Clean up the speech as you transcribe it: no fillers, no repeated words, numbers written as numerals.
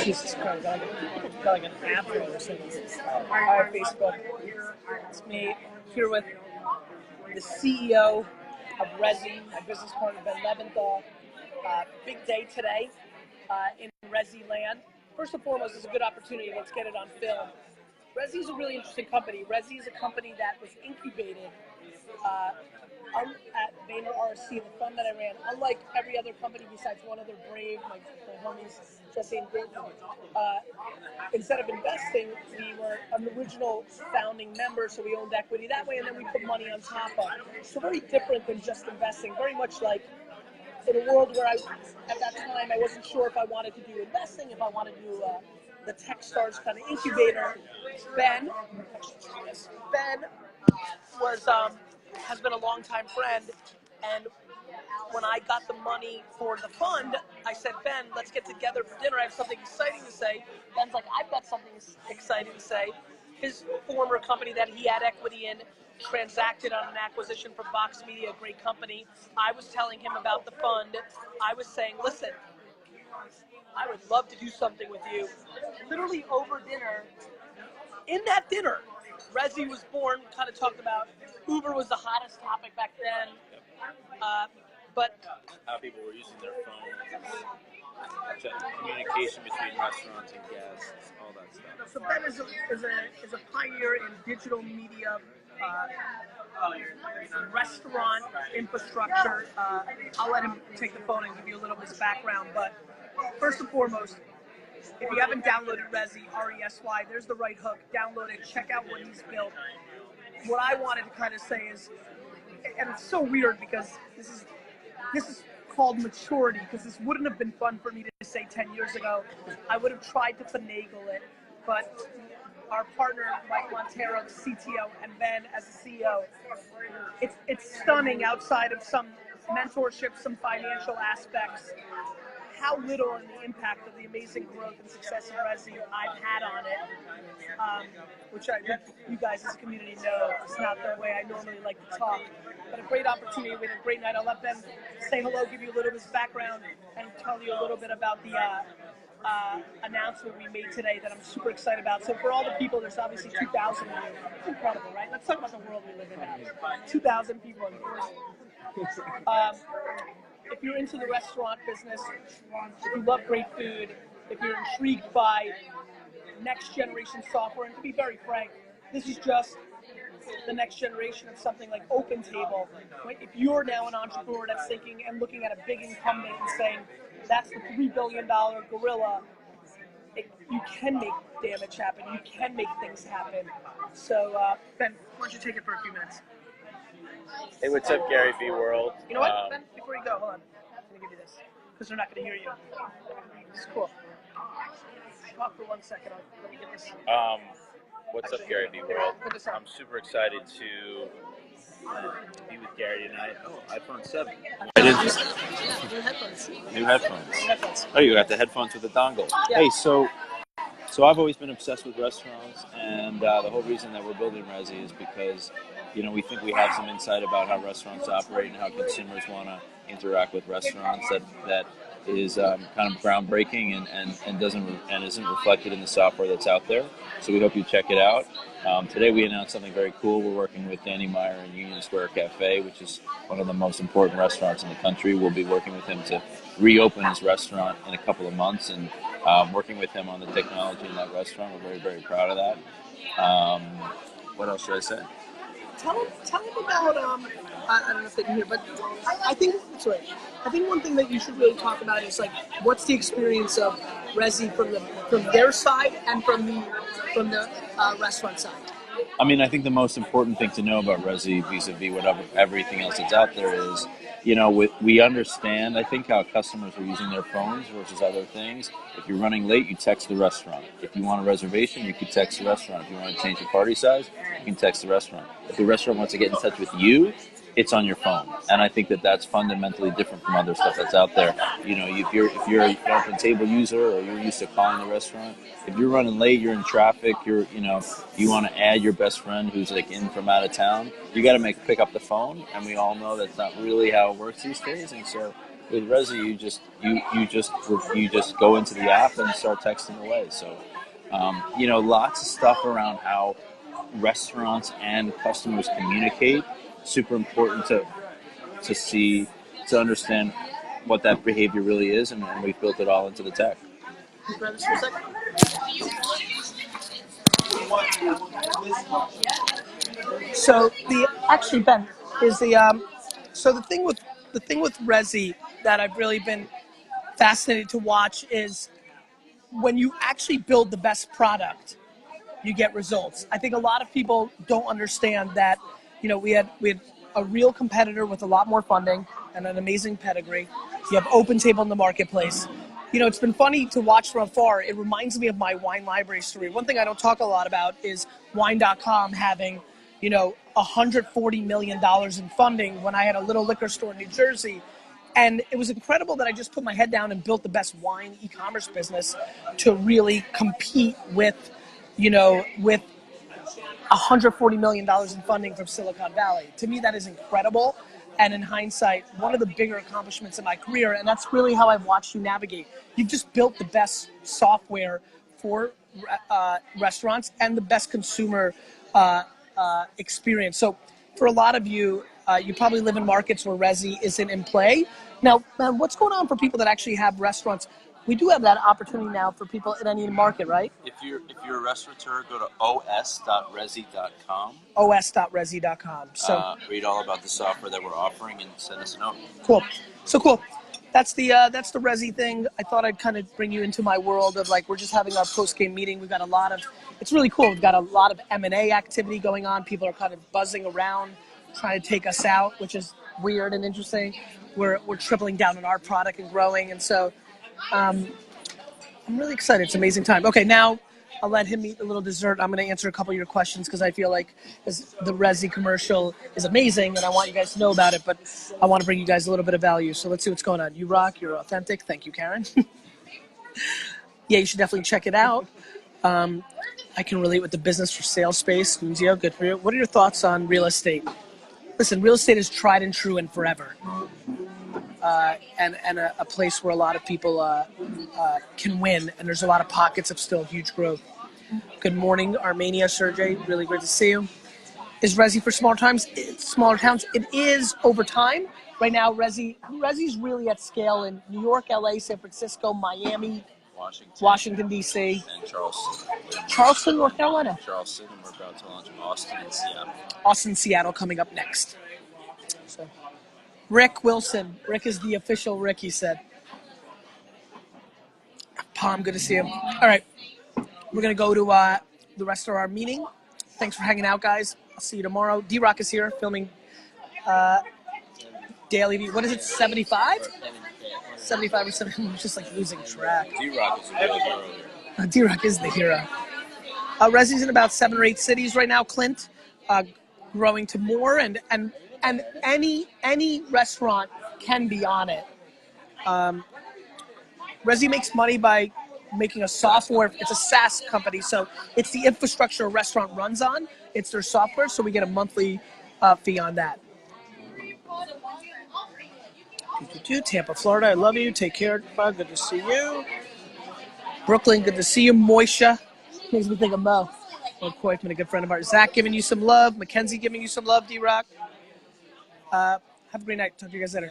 Jesus Christ, got like an afro or something. Alright, Facebook. It's me here with the CEO of Resy, my business partner Ben Leventhal. Big day today in Resy land. First and foremost, it's a good opportunity. Let's get it on film. Resy is a really interesting company. Resy is a company that was incubated at Vaynerchuk, the fund that I ran. Unlike every other company besides one other brave, my homies, Jesse and Dave, instead of investing, we were an original founding member, so we owned equity that way, and then we put money on top of it. So very different than just investing. Very much like in a world where at that time, I wasn't sure if I wanted to do investing, if I wanted to do the Techstars kind of incubator. Ben was has been a longtime friend, and when I got the money for the fund, I said, Ben, let's get together for dinner. I have something exciting to say. Ben's like, I've got something exciting to say. His former company that he had equity in transacted on an acquisition from Vox Media, a great company. I was telling him about the fund. I was saying, listen, I would love to do something with you. Literally over dinner, in that dinner, Resy was born, kind of talked about Uber was the hottest topic back then. But how people were using their phones, communication between restaurants and guests, all that stuff. So Ben is a pioneer in digital media, restaurant infrastructure. I'll let him take the phone and give you a little bit of his background. But first and foremost, if you haven't downloaded Resy, R-E-S-Y, there's the right hook. Download it. Check out what he's built. What I wanted to kind of say is, and it's so weird because this is called maturity, because this wouldn't have been fun for me to say 10 years ago. I would have tried to finagle it, but our partner, Mike Montero, the CTO, and Ben as the CEO, it's stunning outside of some mentorship, some financial aspects, how little and the impact of the amazing growth and success of Resy I've had on it, which I think you guys as a community know is not the way I normally like to talk. But a great opportunity, we had a great night. I'll let Ben say hello, give you a little bit of his background, and tell you a little bit about the announcement we made today that I'm super excited about. So for all the people, there's obviously 2,000 of you. It's incredible, right? Let's talk about the world we live in now. 2,000 people in person. If you're into the restaurant business, if you love great food, if you're intrigued by next generation software, and to be very frank, this is just the next generation of something like OpenTable. Right? If you're now an entrepreneur that's thinking and looking at a big incumbent and saying, that's the $3 billion gorilla, you can make damage happen. You can make things happen. So, Ben, why don't you take it for a few minutes? Hey, what's up, GaryVee world? You know what, Ben? Before you go, hold on. Let me give you this, because they're not going to hear you. This is cool. Talk for 1 second. Let me get this. What's up, GaryVee world? I'm super excited to be with Gary tonight. Oh, iPhone 7. New headphones. New headphones. Oh, you got the headphones with the dongle. Yeah. Hey, so I've always been obsessed with restaurants, and the whole reason that we're building Resy is because, we think we have some insight about how restaurants operate and how consumers want to interact with restaurants that is kind of groundbreaking and isn't reflected in the software that's out there. So we hope you check it out. Today we announced something very cool. We're working with Danny Meyer in Union Square Cafe, which is one of the most important restaurants in the country. We'll be working with him to reopen his restaurant in a couple of months, and working with him on the technology in that restaurant. We're very, very proud of that. What else should I say? Tell him about, I don't know if they can hear, but I think one thing that you should really talk about is, like, what's the experience of Resy from their side and from the restaurant side? I mean, I think the most important thing to know about Resy vis-a-vis everything else that's out there is, we understand, I think, how customers are using their phones versus other things. If you're running late, you text the restaurant. If you want a reservation, you can text the restaurant. If you want to change your party size, you can text the restaurant. If the restaurant wants to get in touch with you, it's on your phone. And I think that that's fundamentally different from other stuff that's out there. If you're an OpenTable user, or you're used to calling the restaurant, if you're running late, you're in traffic, you want to add your best friend who's like in from out of town, you got to pick up the phone. And we all know that's not really how it works these days. And so With Resy, you just go into the app and start texting away. So, lots of stuff around how restaurants and customers communicate. Super important to see, to understand what that behavior really is, and we've built it all into the tech. So Ben is the thing with Resy that I've really been fascinated to watch is when you actually build the best product, you get results. I think a lot of people don't understand that, we had a real competitor with a lot more funding and an amazing pedigree. You have OpenTable in the marketplace. It's been funny to watch from afar. It reminds me of my wine library story. One thing I don't talk a lot about is wine.com having, $140 million in funding when I had a little liquor store in New Jersey. And it was incredible that I just put my head down and built the best wine e-commerce business to really compete with $140 million in funding from Silicon Valley. To me, that is incredible. And in hindsight, one of the bigger accomplishments in my career, and that's really how I've watched you navigate. You've just built the best software for restaurants and the best consumer experience. So for a lot of you, you probably live in markets where Resy isn't in play. Now, what's going on for people that actually have restaurants? We do have that opportunity now for people in any market, right? If you're a restaurateur, go to os.resy.com. os.resy.com. So read all about the software that we're offering and send us a note. Cool. So cool. That's the Resy thing. I thought I'd kind of bring you into my world of we're just having our post-game meeting. We've got it's really cool. We've got a lot of M&A activity going on. People are kind of buzzing around, trying to take us out, which is weird and interesting. We're tripling down on our product and growing, and so I'm really excited. It's an amazing time. Okay, now I'll let him eat a little dessert. I'm going to answer a couple of your questions because I feel like the Resy commercial is amazing and I want you guys to know about it, but I want to bring you guys a little bit of value. So let's see what's going on. You rock. You're authentic. Thank you, Karen. Yeah, you should definitely check it out. I can relate with the business for sales space. Nunzio, good for you. What are your thoughts on real estate? Listen, real estate is tried and true and forever. And a place where a lot of people can win, and there's a lot of pockets of still huge growth. Good morning, Armenia, Sergey. Really great to see you. Is Resy for smaller towns? It is over time. Right now, Resy's really at scale in New York, LA, San Francisco, Miami, Washington D.C. and Charleston, North Carolina. Charleston, and we're about to launch Austin and Seattle. Austin, Seattle coming up next. So, Rick Wilson. Rick is the official Rick, he said. Palm, good to see you. All right. We're going to go to the rest of our meeting. Thanks for hanging out, guys. I'll see you tomorrow. D-Rock is here filming Daily. What is it, 75? 75 or 70. I'm just losing track. D-Rock is really hero here. D-Rock is the hero. Resy's in about 7 or 8 cities right now. Clint, growing to more, and any restaurant can be on it. Resy makes money by making a software. It's a SaaS company, so it's the infrastructure a restaurant runs on. It's their software, so we get a monthly fee on that. Tampa, Florida, I love you. Take care. Good to see you. Brooklyn, good to see you. Moisha, makes me think of Mo. Koifman, a good friend of ours. Zach giving you some love. Mackenzie giving you some love, D-Rock. Have a great night. Talk to you guys later.